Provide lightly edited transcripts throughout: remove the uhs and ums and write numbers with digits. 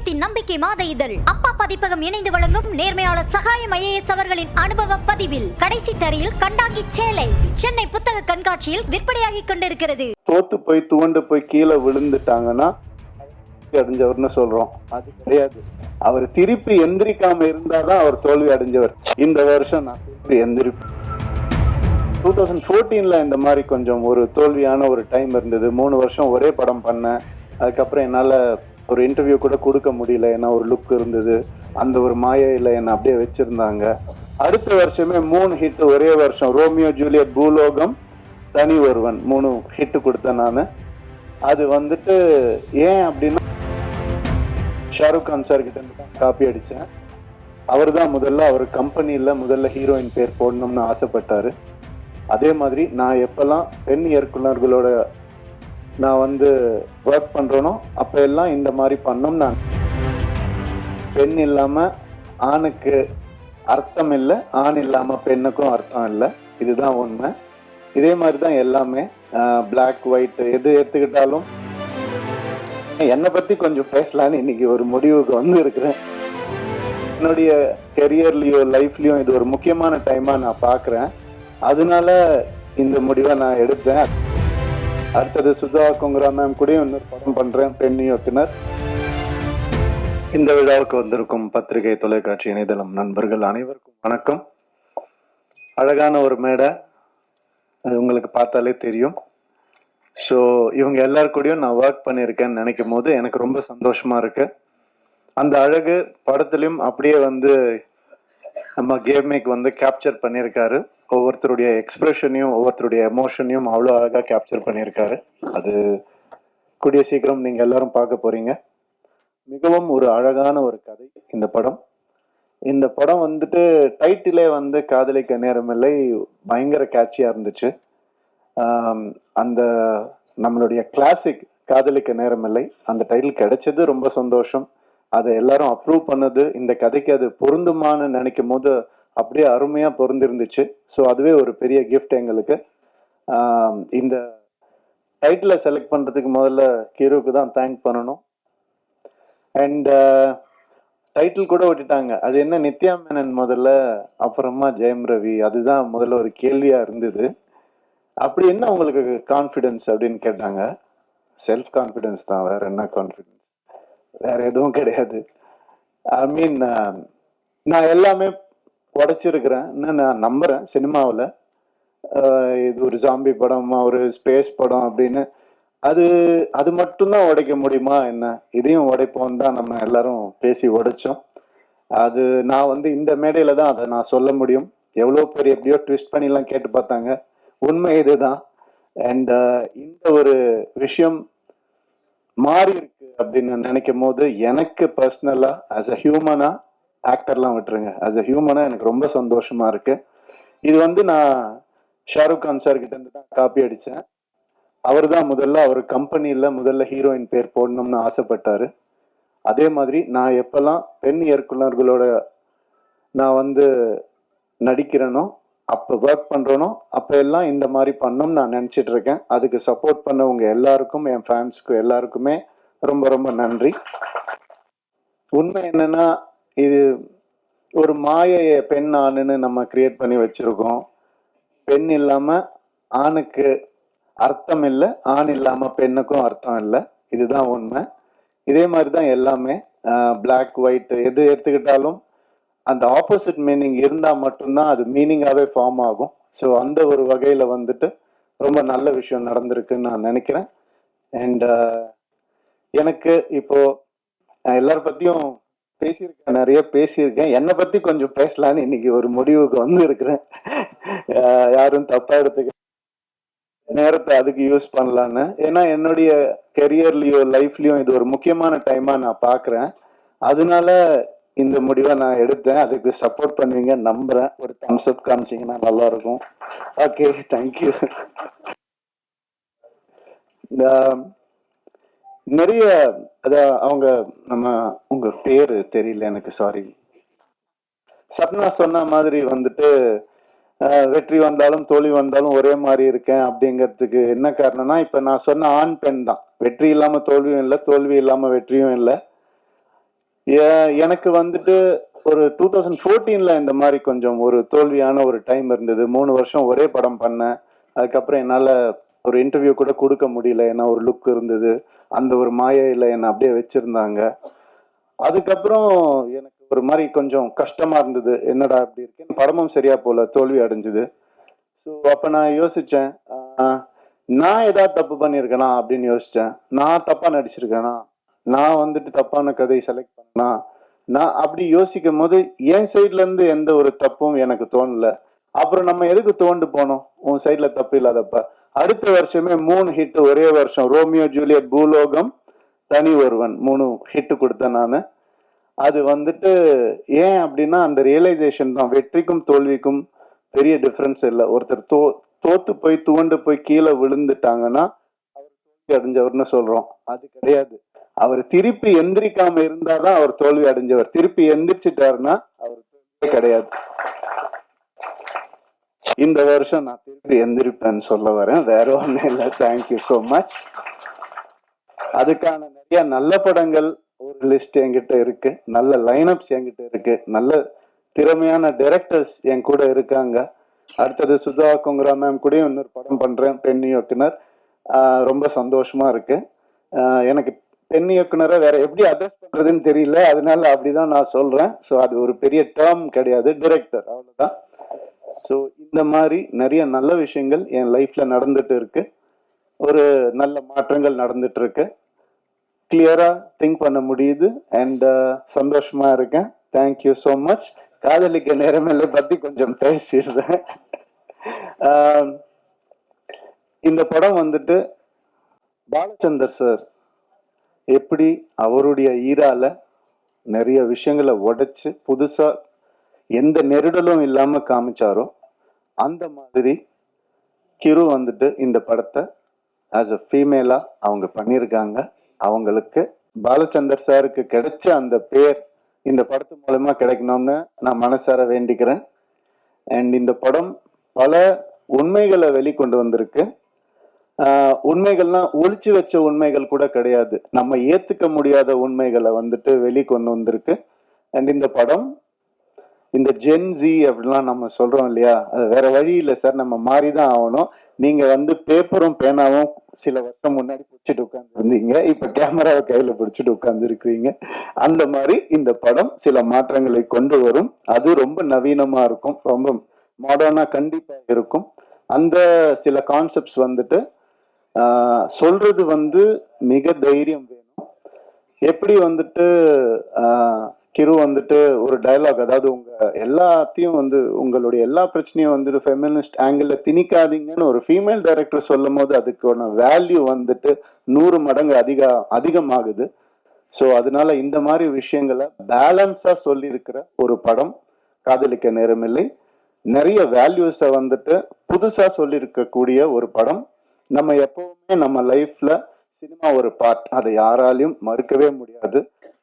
சமுதாயத்தின் நம்பிக்கை மாத இதழ் அப்பா பதிப்பகம் இணைந்து வழங்கும் நேர்மையாளர் சகாயம் IAS அவர்களின் அனுபவ பதிவில் கடைசி தரையில் கண்டாங்கி சேலை சென்னை புத்தக கண்காட்சியில் விற்பனையாகி கொண்டிருக்கிறது. தோத்து போய் துவண்டு போய் கீழே விழுந்துட்டாங்கன்னா அடைஞ்சவர்னு சொல்றோம். அது கிடையாது. அவர் திருப்பி எந்திரிக்காம இருந்தாதான் அவர் தோல்வி அடைஞ்சவர். இந்த வருஷம் நான் திருப்பி எந்திரிப்பேன். 2014 இந்த மாதிரி கொஞ்சம் ஒரு தோல்வியான ஒரு டைம் இருந்தது. 3 வருஷம் ஒரே படம் பண்ணேன். அதுக்கப்புறம் என்னால் ஒரு இன்டர்வியூ கூட கொடுக்க முடியல. ஏன்னா ஒரு லுக் இருந்தது. அந்த ஒரு மாயையில் என்னை அப்படியே வச்சுருந்தாங்க. அடுத்த வருஷமே 3 ஹிட் ஒரே வருஷம். ரோமியோ ஜூலியட், பூலோகம், தனி ஒருவன் 3 ஹிட்டு கொடுத்தேன் நான். அது வந்துட்டு ஏன் அப்படின்னா ஷாருக் கான் சார் கிட்ட இருந்து தான் காப்பி அடித்தேன். அவர் தான் அவர் கம்பெனியில் முதல்ல ஹீரோயின் பேர் போடணும்னு ஆசைப்பட்டார். அதே மாதிரி நான் எப்பெல்லாம் பெண் இயக்குனர்களோட நான் ஒர்க் பண்ணுறேனோ அப்போ எல்லாம் இந்த மாதிரி பண்ணோம். நான் பெண் இல்லாமல் ஆணுக்கு அர்த்தம் இல்லை, ஆண் இல்லாமல் பெண்ணுக்கும் அர்த்தம் இல்லை. இதுதான் உண்மை. இதே மாதிரி தான் எல்லாமே பிளாக் ஒயிட் எது எடுத்துக்கிட்டாலும். என்னை பற்றி கொஞ்சம் பேசலான்னு இன்னைக்கு ஒரு முடிவுக்கு இருக்கிறேன். என்னுடைய கெரியர்லேயோ லைஃப்லேயும் இது ஒரு முக்கியமான டைமாக நான் பார்க்குறேன். அதனால இந்த முடிவை நான் எடுத்தேன். அடுத்தது சுதா கொங்கரா மேம் கூட இன்னொரு படம் பண்ணுறேன், பெண் இயக்குனர். இந்த விழாவுக்கு வந்திருக்கும் பத்திரிகை, தொலைக்காட்சி, இணையதளம் நண்பர்கள் அனைவருக்கும் வணக்கம். அழகான ஒரு மேடை, அது உங்களுக்கு பார்த்தாலே தெரியும். ஸோ இவங்க எல்லாருக்கூடையும் நான் ஒர்க் பண்ணியிருக்கேன்னு நினைக்கும் போது எனக்கு ரொம்ப சந்தோஷமா இருக்கு. அந்த அழகு படத்துலையும் அப்படியே நம்ம கேமேக் கேப்சர் பண்ணியிருக்காரு. ஒவ்வொருத்தருடைய எக்ஸ்பிரஷனையும் ஒவ்வொருத்தருடைய எமோஷனையும் அவ்வளோ அழகாக கேப்சர் பண்ணியிருக்காரு. அது கூடிய சீக்கிரம் நீங்கள் எல்லாரும் பார்க்க போறீங்க. மிகவும் ஒரு அழகான ஒரு கதை இந்த படம். இந்த படம் டைட்டிலே காதலிக்க நேரமில்லை பயங்கர கேட்சியாக இருந்துச்சு. அந்த நம்மளுடைய கிளாசிக் காதலிக்க நேரமில்லை அந்த டைட்டில் கிடைச்சது ரொம்ப சந்தோஷம். அதை எல்லாரும் அப்ரூவ் பண்ணது, இந்த கதைக்கு அது பொருந்துமான்னு நினைக்கும் போது அப்படியே அருமையாக பொருந்திருந்துச்சு. ஸோ அதுவே ஒரு பெரிய கிஃப்ட் எங்களுக்கு. இந்த டைட்டிலை செலக்ட் பண்ணுறதுக்கு முதல்ல ஹீரோக்கு தான் தேங்க் பண்ணணும். அண்ட் டைட்டில் கூட விட்டுட்டாங்க. அது என்ன நித்யா மேனன் முதல்ல, அப்புறமா ஜெயம் ரவி. அதுதான் முதல்ல ஒரு கேள்வியாக இருந்தது. அப்படி என்ன உங்களுக்கு கான்ஃபிடென்ஸ் அப்படின்னு கேட்டாங்க. செல்ஃப் கான்ஃபிடென்ஸ் தான், வேற என்ன கான்ஃபிடென்ஸ், வேற எதுவும் கிடையாது. ஐ மீன் நான் எல்லாமே உடைச்சிருக்கிறேன்னு நான் நம்புறேன். சினிமாவில் இது ஒரு ஜாம்பி படம், ஒரு ஸ்பேஸ் படம் அப்படின்னு அது மட்டும்தான் உடைக்க முடியுமா என்ன? இதையும் உடைப்போம் தான் நம்ம எல்லாரும் பேசி உடைச்சோம். அது நான் இந்த மேடையில தான் அதை நான் சொல்ல முடியும். எவ்வளோ பேர் எப்படியோ ட்விஸ்ட் பண்ணிலாம் கேட்டு பார்த்தாங்க. உண்மை இதுதான். அண்ட் இந்த ஒரு விஷயம் மாறி இருக்கு அப்படின்னு நினைக்கும் போது எனக்கு பர்சனலா ஆஸ் அ ஹியூமனா, ஆக்டர்லாம் விட்டுருங்க, ஆஸ் அ ஹியூமனா எனக்கு ரொம்ப சந்தோஷமா இருக்கு. இது நான் ஷாருக் கான் சார் கிட்ட இருந்து தான் காப்பி அடித்தேன். அவர் தான் அவர் கம்பெனியில் முதல்ல ஹீரோயின் பேர் போடணும்னு ஆசைப்பட்டாரு. அதே மாதிரி நான் எப்பெல்லாம் பெண் இயக்குனர்களோட நான் நடிக்கிறேனோ அப்போ ஒர்க் பண்ணுறேனோ அப்போ எல்லாம் இந்த மாதிரி பண்ணோம்னு நான் நினச்சிட்டு இருக்கேன். அதுக்கு சப்போர்ட் பண்ணவங்க எல்லாருக்கும், என் ஃபேன்ஸுக்கு எல்லாருக்குமே ரொம்ப ரொம்ப நன்றி. உண்மை என்னன்னா, இது ஒரு மாயையை பெண் ஆணுன்னு நம்ம கிரியேட் பண்ணி வச்சிருக்கோம். பெண் இல்லாமல் ஆணுக்கு அர்த்தம் இல்லை, ஆண் இல்லாமல் பெண்ணுக்கும் அர்த்தம் இல்லை. இதுதான் உண்மை. இதே மாதிரி தான் எல்லாமே பிளாக் ஒயிட் எது எடுத்துக்கிட்டாலும் அந்த ஆப்போசிட் மீனிங் இருந்தால் மட்டும்தான் அது மீனிங்காகவே ஃபார்ம் ஆகும். ஸோ அந்த ஒரு வகையில் ரொம்ப நல்ல விஷயம் நடந்திருக்குன்னு நான் நினைக்கிறேன். அண்ட் எனக்கு இப்போ எல்லார பற்றியும் பேசியிருக்கேன், நிறைய பேசியிருக்கேன். என்னை பற்றி கொஞ்சம் பேசலான்னு இன்னைக்கு ஒரு முடிவுக்கு இருக்கிறேன். யாரும் தப்பாக எடுத்துக்க நேரத்தை அதுக்கு யூஸ் பண்ணலான்னு. ஏன்னா என்னுடைய கெரியர்லேயோ லைஃப்லேயும் இது ஒரு முக்கியமான டைமாக நான் பார்க்குறேன். அதனால இந்த முடிவை நான் எடுத்தேன். அதுக்கு சப்போர்ட் பண்ணுவீங்க நம்புறேன். ஒரு தம்ஸ் அப் காமிச்சிங்கன்னா நல்லா இருக்கும். Okay, thank you. நிறைய அவங்க உங்க பேரு தெரியல எனக்கு, சாரி. சப்னா சொன்ன மாதிரி வெற்றி வந்தாலும் தோல்வி வந்தாலும் ஒரே மாதிரி இருக்கேன் அப்படிங்கிறதுக்கு என்ன காரணம்னா, இப்ப நான் சொன்ன ஆண் பெண் தான். வெற்றி இல்லாம தோல்வியும் இல்லை, தோல்வி இல்லாம வெற்றியும் இல்லை. எனக்கு வந்துட்டு ஒரு 2014ல இந்த மாதிரி கொஞ்சம் ஒரு தோல்வியான ஒரு டைம் இருந்தது. 3 வருஷம் ஒரே படம் பண்ணேன். அதுக்கப்புறம் என்னால ஒரு இன்டர்வியூ கூட கொடுக்க முடியல. ஏன்னா ஒரு லுக் இருந்தது. அந்த ஒரு மாயையில என்னை அப்படியே வச்சிருந்தாங்க. அதுக்கப்புறம் எனக்கு ஒரு மாதிரி கொஞ்சம் கஷ்டமா இருந்தது. என்னடா இப்படி இருக்கேன், படமும் சரியா போல, தோல்வி அடைஞ்சது. ஸோ அப்ப நான் யோசிச்சேன், நான் ஏதாவது தப்பு பண்ணியிருக்கேனா அப்படின்னு யோசிச்சேன். நான் தப்பா நடிச்சிருக்கேனா, நான் வந்துட்டு தப்பான கதை செலக்ட் பண்ணா, நான் அப்படி யோசிக்கும் போது என் சைட்ல இருந்து எந்த ஒரு தப்பும் எனக்கு தோணல. அப்புறம் நம்ம எதுக்கு தோண்டு போனோம், உன் சைட்ல தப்பு இல்லாதப்ப. அடுத்த வருஷமே 3 ஹிட் ஒரே வருஷம். ரோமியோ ஜூலியட், பூலோகம், தனி ஒருவன் 3 ஹிட் கொடுத்தேன் நானு. அது வந்துட்டு ஏன் அப்படின்னா அந்த ரியலைசேஷன் தான். வெற்றிக்கும் தோல்விக்கும் பெரிய டிஃபரன்ஸ் இல்லை. ஒருத்தர் தோத்து போய் துவண்டு போய் கீழே விழுந்துட்டாங்கன்னா அவர் தோல்வி அடைஞ்சவர்னு சொல்றோம். அது கிடையாது. அவர் திருப்பி எந்திரிக்காம இருந்தாதான் அவர் தோல்வி அடைஞ்சவர். திருப்பி எந்திரிச்சிட்டாருன்னா அவர் தோல்வியே கிடையாது. இந்த வருஷம் நான் திருப்பி எந்திரிப்பேன்னு சொல்ல வரேன், வேற ஒன்றும் இல்லை. Thank you so much. அதுக்கான நிறைய நல்ல படங்கள் ஒரு லிஸ்ட் என்கிட்ட இருக்கு, நல்ல லைனப்ஸ் என்கிட்ட இருக்கு, நல்ல திறமையான டைரக்டர்ஸ் என் கூட இருக்காங்க. அடுத்தது சுதா கொங்கரா மேம் கூட இன்னொரு படம் பண்றேன், பெண் இயக்குனர். ரொம்ப சந்தோஷமா இருக்கு. எனக்கு பெண் இயக்குனரை வேற எப்படி அட்ரஸ் பண்றதுன்னு தெரியல, அதனால அப்படிதான் நான் சொல்றேன். ஸோ அது ஒரு பெரிய டேர்ம் கிடையாது, டைரக்டர், அவ்வளவுதான். ஸோ இந்த மாதிரி நிறைய நல்ல விஷயங்கள் என் லைஃப்ல நடந்துட்டு இருக்கு. ஒரு நல்ல மாற்றங்கள் நடந்துட்டு இருக்கு. கிளியரா திங்க் பண்ண முடியுது அண்ட் சந்தோஷமா இருக்கேன். Thank you so much. காதலிக்க நேரமில்லை பத்தி கொஞ்சம் பேசிடுறேன். இந்த படம் வந்துட்டு பாலச்சந்தர் சார் எப்படி அவருடைய ஈரால நிறைய விஷயங்களை உடைச்சு புதுசா எந்த நெருடலும் இல்லாம காமிச்சாரோ அந்த மாதிரி கிரு வந்துட்டு இந்த படத்தை ஆஸ் அ ஃபீமேலா அவங்க பண்ணியிருக்காங்க. அவங்களுக்கு பாலச்சந்தர் சாருக்கு கிடைச்ச அந்த பேர் இந்த படத்து மூலமா கிடைக்கணும்னு நான் மனசார வேண்டிக்கிறேன். அண்ட் இந்த படம் பல உண்மைகளை வெளிக்கொண்டு வந்திருக்கு. உண்மைகள்லாம் ஒளிச்சு வச்ச உண்மைகள் கூட கிடையாது, நம்ம ஏத்துக்க முடியாத உண்மைகளை வந்துட்டு வெளிக்கொண்டு வந்திருக்கு. அண்ட் இந்த படம் இந்த ஜென்சி அப்படிலாம் நம்ம சொல்றோம் இல்லையா, அது வேற வழி இல்லை சார், நம்ம மாறிதான் ஆகணும். நீங்க வந்து பேப்பரும் பேனாவும் சில வருஷம் முன்னாடி பிடிச்சிட்டு உட்கார்ந்து இருந்தீங்க, இப்ப கேமராவை கையில பிடிச்சிட்டு உட்கார்ந்து இருக்கிறீங்க. அந்த மாதிரி இந்த படம் சில மாற்றங்களை கொண்டு வரும். அது ரொம்ப நவீனமா இருக்கும், ரொம்ப மாடர்னா கண்டிப்பா இருக்கும். அந்த சில கான்செப்ட்ஸ் வந்துட்டு சொல்றது வந்து மிக தைரியம் வேணும். எப்படி வந்துட்டு கிரு வந்துட்டு ஒரு டயலாக், அதாவது உங்க எல்லாத்தையும் வந்து உங்களுடைய எல்லா பிரச்சனையும் வந்துட்டு ஃபெமினிஸ்ட் ஆங்கிள் திணிக்காதீங்கன்னு ஒரு ஃபீமேல் டைரக்டர் சொல்லும் போது அதுக்கான வேல்யூ வந்துட்டு 100 மடங்கு அதிகமாகுது. ஸோ அதனால இந்த மாதிரி விஷயங்களை பேலன்ஸா சொல்லி இருக்கிற ஒரு படம் காதலிக்க நேரமில்லை. நிறைய வேல்யூஸை வந்துட்டு புதுசா சொல்லி இருக்கக்கூடிய ஒரு படம். நம்ம எப்பவுமே நம்ம லைஃப்ல சினிமா ஒரு பார்ட், அதை யாராலையும் மறுக்கவே முடியாது.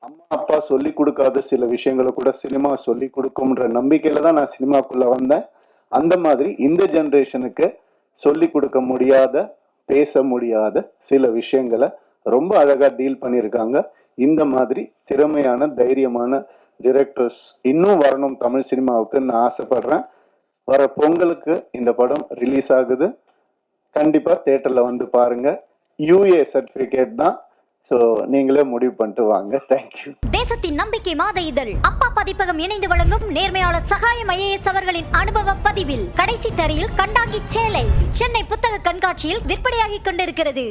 அம்மா அப்பா சொல்லி கொடுக்காத சில விஷயங்களை கூட சினிமா சொல்லி கொடுக்கும்ன்ற நம்பிக்கையில தான் நான் சினிமாக்குள்ள வந்தேன். அந்த மாதிரி இந்த ஜெனரேஷனுக்கு சொல்லி கொடுக்க முடியாத, பேச முடியாத சில விஷயங்களை ரொம்ப அழகா டீல் பண்ணியிருக்காங்க. இந்த மாதிரி திறமையான தைரியமான டைரக்டர்ஸ் இன்னும் வரணும் தமிழ் சினிமாவுக்கு நான் ஆசைப்படுறேன். வர பொங்கலுக்கு இந்த படம் ரிலீஸ் ஆகுது. கண்டிப்பா தியேட்டர்ல வந்து பாருங்க. UA சர்டிபிகேட் தான். சோ நீங்களே முடிவு பண்ணிட்டு வாங்க. தேங்க்யூ. தேசத்தின் நம்பிக்கை மாத இதழ் அப்பா பதிப்பகம் இணைந்து வழங்கும் நேர்மையாளர் சகாயம் IAS அவர்களின் அனுபவ பதிவில் கடைசி தரையில் கண்டாங்கி சேலை சென்னை புத்தக கண்காட்சியில் விற்பனையாகிக் கொண்டிருக்கிறது.